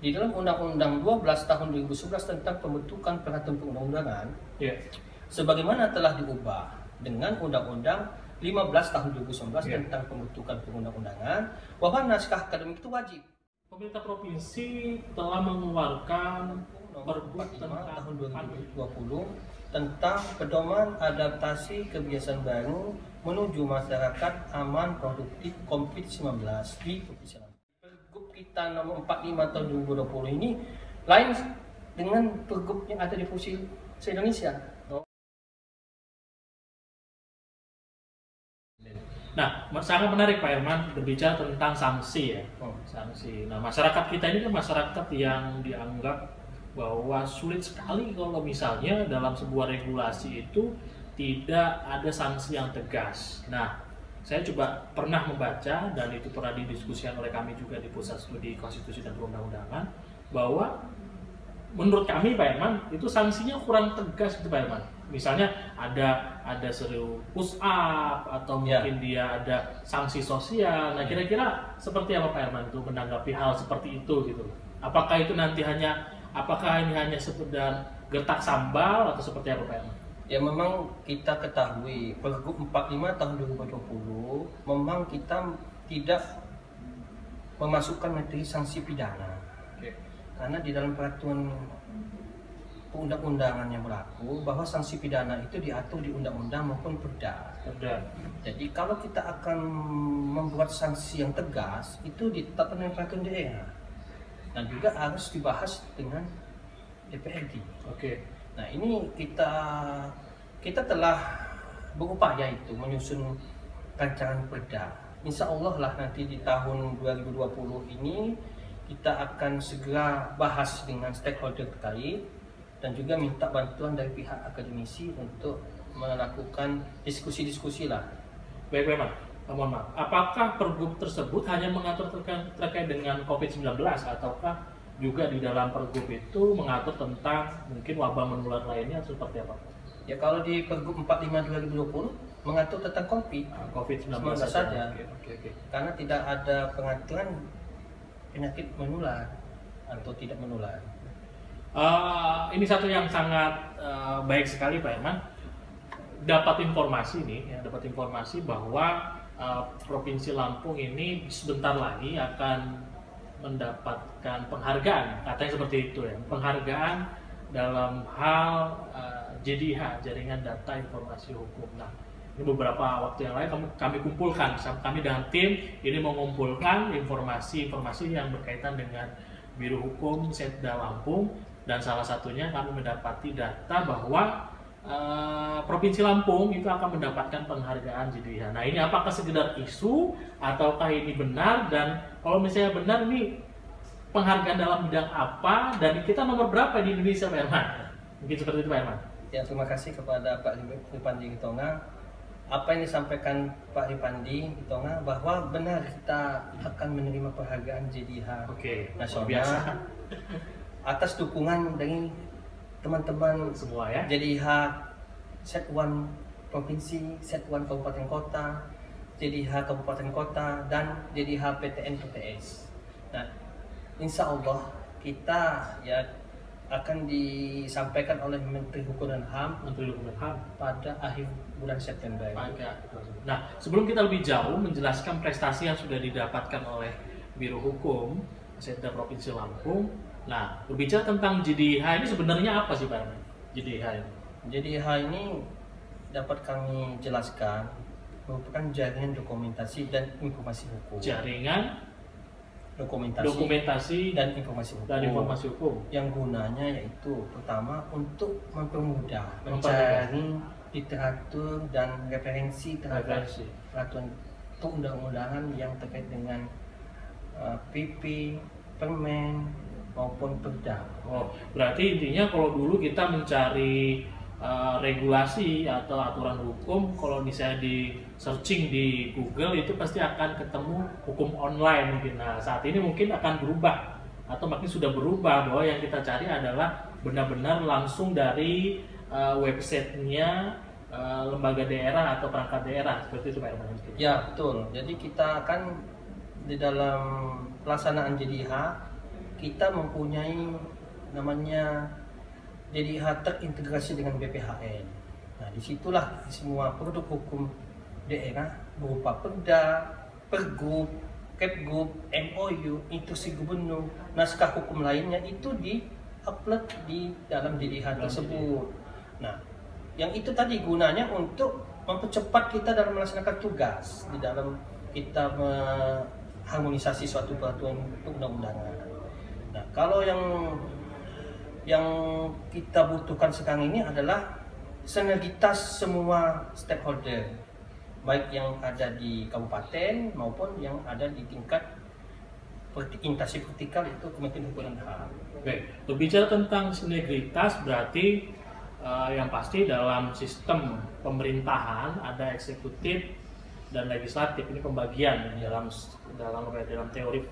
di dalam Undang-Undang 12 tahun 2011 tentang pembentukan peraturan perundang-undangan, sebagaimana telah diubah dengan Undang-Undang 15 tahun 2019 tentang pembentukan perundang-undangan, bahwa naskah akademik itu wajib. Pemerintah provinsi telah mengeluarkan Pergub 45 tahun 2020 tentang pedoman adaptasi kebiasaan baru menuju masyarakat aman produktif COVID-19 di Provinsi Lampung. Pergub kita nomor 45 tahun 2020 ini lain dengan pergub yang ada di Provinsi se-Indonesia. Nah, sangat menarik Pak Herman berbicara tentang sanksi ya. Sanksi. Nah, masyarakat kita ini kan masyarakat yang dianggap bahwa sulit sekali kalau misalnya dalam sebuah regulasi itu tidak ada sanksi yang tegas. Nah, saya coba pernah membaca dan itu pernah didiskusikan oleh kami juga di Pusat Studi Konstitusi dan Perundang-undangan bahwa menurut kami Pak Herman itu sanksinya kurang tegas gitu Pak Herman. Misalnya ada seru push up atau mungkin dia ada sanksi sosial. Nah, kira-kira seperti apa Pak Herman itu menanggapi hal seperti itu gitu? Apakah itu nanti apakah ini hanya sekedar gertak sambal atau seperti apa Pak Herman? Ya, memang kita ketahui Pergub 45 tahun 2020 memang kita tidak memasukkan materi sanksi pidana. Karena di dalam peraturan perundang-undangan yang berlaku bahwa sanksi pidana itu diatur di undang-undang maupun perda. Jadi kalau kita akan membuat sanksi yang tegas itu ditetapkan dengan peraturan daerah dan juga harus dibahas dengan DPRD. Nah, ini kita telah berupaya itu menyusun rancangan perda. Insya Allah lah nanti di tahun 2020 ini kita akan segera bahas dengan stakeholder terkait dan juga minta bantuan dari pihak akademisi untuk melakukan diskusi-diskusi lah. Baik, Pak, mohon maaf. Apakah pergub tersebut hanya mengatur terkait dengan COVID-19 ataukah juga di dalam pergub itu mengatur tentang mungkin wabah menular lainnya seperti apa? Ya, kalau di Pergub 45 2020 mengatur tentang COVID-19 saja. Karena tidak ada pengaturan penyakit menular atau tidak menular. Ini satu yang sangat baik sekali Pak Herman. Dapat informasi bahwa Provinsi Lampung ini sebentar lagi akan mendapatkan penghargaan, katanya seperti itu ya, penghargaan dalam hal JDH, Jaringan Data Informasi Hukum. Nah, ini beberapa waktu yang lalu kami kumpulkan, kami dengan tim ini mengumpulkan informasi-informasi yang berkaitan dengan Biro Hukum Setda Lampung, dan salah satunya kami mendapati data bahwa Provinsi Lampung itu akan mendapatkan penghargaan JDH. Nah, ini apakah sekedar isu ataukah ini benar, dan kalau misalnya benar ini penghargaan dalam bidang apa dan kita nomor berapa di Indonesia Pak Herman? Mungkin seperti itu Pak Herman. Ya, terima kasih kepada Pak Ripandi Gitonga. Apa yang disampaikan Pak Ripandi Gitonga bahwa benar kita akan menerima penghargaan JDH nasional atas dukungan dari teman-teman semua ya. JDH Set1 Provinsi, Set1 Kabupaten Kota, JDH Kabupaten Kota, dan JDH PTN PTS. Nah, insya Allah kita ya akan disampaikan oleh Menteri Hukum dan HAM pada akhir bulan September. Nah, sebelum kita lebih jauh menjelaskan prestasi yang sudah didapatkan oleh Biro Hukum Setda Provinsi Lampung, nah berbicara tentang JDH ini sebenarnya apa sih Pak Herman? JDH ini? JDH ini dapat kami jelaskan merupakan jaringan dokumentasi dan informasi hukum. Jaringan dokumentasi dan informasi hukum yang gunanya yaitu pertama untuk mempermudah mencari literatur dan referensi terhadap peraturan perundang-undangan yang terkait dengan PP, Permen maupun Perda. Berarti intinya kalau dulu kita mencari regulasi atau aturan hukum, kalau misalnya di searching di Google itu pasti akan ketemu hukum online mungkin. Nah, saat ini mungkin akan berubah atau makin sudah berubah bahwa yang kita cari adalah benar-benar langsung dari websitenya lembaga daerah atau perangkat daerah, seperti itu Pak Herman. Ya, betul. Jadi kita akan di dalam pelaksanaan JDH kita mempunyai namanya DDH terintegrasi dengan BPHN. Nah, disitulah semua produk hukum daerah berupa Perda, Pergub, Kepgub, MOU, instruksi gubernur, naskah hukum lainnya itu di-upload di dalam DDH tersebut. Nah, yang itu tadi gunanya untuk mempercepat kita dalam melaksanakan tugas di dalam kita mengharmonisasi suatu peraturan undang-undangan. Nah, kalau yang kita butuhkan sekarang ini adalah sinergitas semua stakeholder, baik yang ada di kabupaten maupun yang ada di tingkat instansi vertikal itu Kementerian Hukum dan HAM. Baik, berbicara tentang sinergitas berarti yang pasti dalam sistem pemerintahan ada eksekutif dan legislatif, ini pembagian dalam teori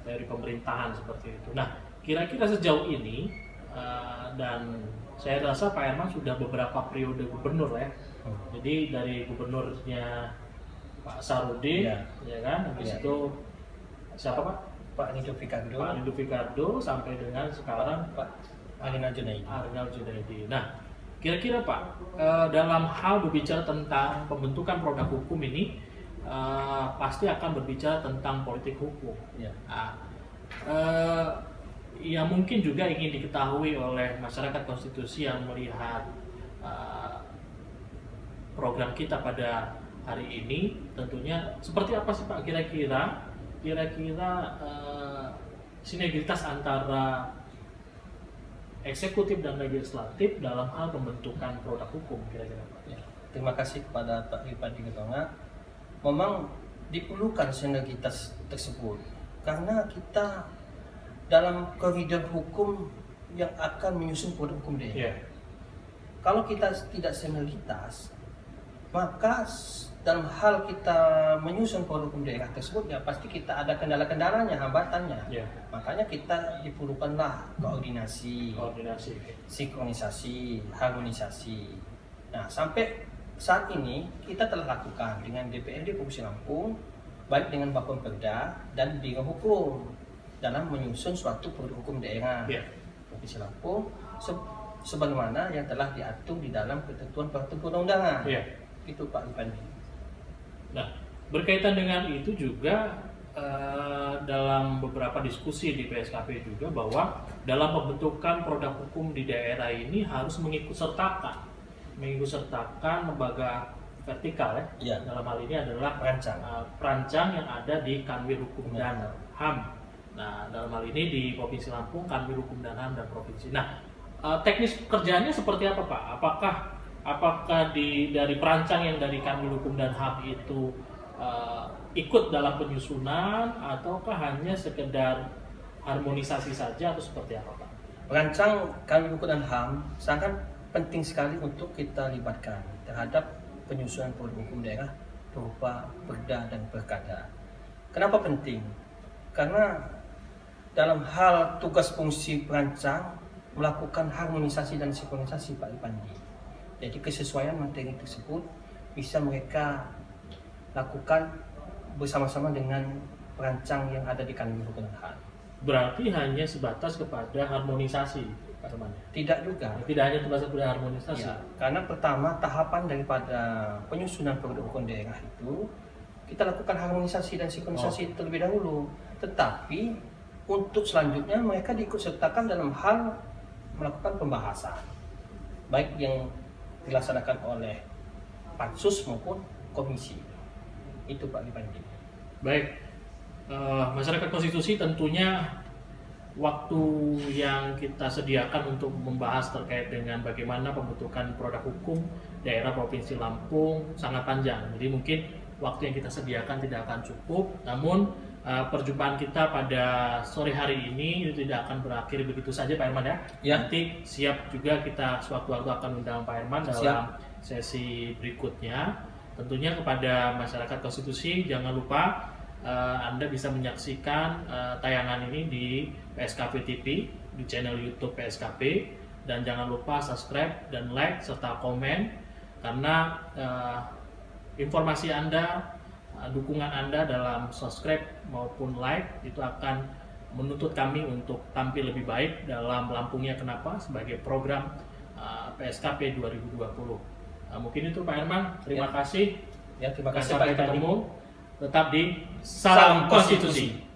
pemerintahan seperti itu. Nah, kira-kira sejauh ini dan saya rasa Pak Herman sudah beberapa periode gubernur ya. Jadi dari gubernurnya Pak Sarudin, ya kan, habis itu siapa Pak? Pak Nido Fikardo sampai dengan sekarang Pak Arinal Junaidi. Nah, kira-kira Pak, dalam hal berbicara tentang pembentukan produk hukum ini pasti akan berbicara tentang politik hukum. Ya. Ya mungkin juga ingin diketahui oleh masyarakat konstitusi yang melihat program kita pada hari ini, tentunya seperti apa sih Pak kira-kira sinergitas antara eksekutif dan legislatif dalam hal pembentukan produk hukum kira-kira Pak? Ya. Terima kasih kepada Pak Ripadi Ketonga. Memang diperlukan sinergitas tersebut karena kita dalam koridor hukum yang akan menyusun produk hukum daerah. Kalau kita tidak sinergitas, maka dalam hal kita menyusun produk hukum daerah tersebut ya pasti kita ada kendala-kendalanya, hambatannya. Makanya kita diperlukanlah koordinasi, sinkronisasi, harmonisasi. Nah, sampai saat ini kita telah lakukan dengan DPRD Provinsi Lampung, baik dengan Bapemperda dan Biro Hukum dalam menyusun suatu produk hukum daerah Provinsi Lampung sebagaimana yang telah diatur di dalam ketentuan peraturan perundang-undangan. Itu Pak Ripandi. Nah, berkaitan dengan itu juga dalam beberapa diskusi di PSKP juga bahwa dalam pembentukan produk hukum di daerah ini harus mengikutsertakan lembaga vertikal ya. Dalam hal ini adalah perancang yang ada di Kanwil Hukum dan HAM. Nah, dalam hal ini di Provinsi Lampung, Kanwil Hukum dan HAM dan Provinsi. Nah, teknis kerjanya seperti apa Pak? Apakah dari perancang yang dari Kanwil Hukum dan HAM itu ikut dalam penyusunan ataukah hanya sekedar harmonisasi saja atau seperti apa Pak? Perancang Kanwil Hukum dan HAM sangat penting sekali untuk kita libatkan terhadap penyusunan produk hukum daerah berupa Perda dan Perkada. Kenapa penting? Karena dalam hal tugas fungsi perancang melakukan harmonisasi dan sinkronisasi Pak Ripandi. Jadi kesesuaian materi tersebut bisa mereka lakukan bersama-sama dengan perancang yang ada di Kanwil Hukum dan HAM. Berarti hanya sebatas kepada harmonisasi Pak Herman? Tidak juga. Tidak hanya sebatas kepada harmonisasi. Ya, karena pertama tahapan daripada penyusunan produk hukum daerah itu kita lakukan harmonisasi dan sinkronisasi terlebih dahulu. Tetapi untuk selanjutnya mereka diikutsertakan dalam hal melakukan pembahasan, baik yang dilaksanakan oleh pansus maupun komisi. Itu Pak Ripandi. Baik, masyarakat konstitusi tentunya waktu yang kita sediakan untuk membahas terkait dengan bagaimana pembentukan produk hukum daerah Provinsi Lampung sangat panjang. Jadi mungkin waktu yang kita sediakan tidak akan cukup, namun perjumpaan kita pada sore hari ini itu tidak akan berakhir begitu saja Pak Herman ya. Nanti siap juga kita sewaktu-waktu akan undang Pak Herman dalam sesi berikutnya. Tentunya kepada masyarakat konstitusi jangan lupa Anda bisa menyaksikan tayangan ini di PSKP TV, di channel YouTube PSKP, dan jangan lupa subscribe dan like serta komen karena informasi Anda, dukungan Anda dalam subscribe maupun like itu akan menuntut kami untuk tampil lebih baik dalam Lampungnya Kenapa sebagai program PSKP 2020. Mungkin itu Pak Herman, terima kasih. Ya, terima Dan kasih sampai Pak. ketemu. Tetap di Salam Konstitusi.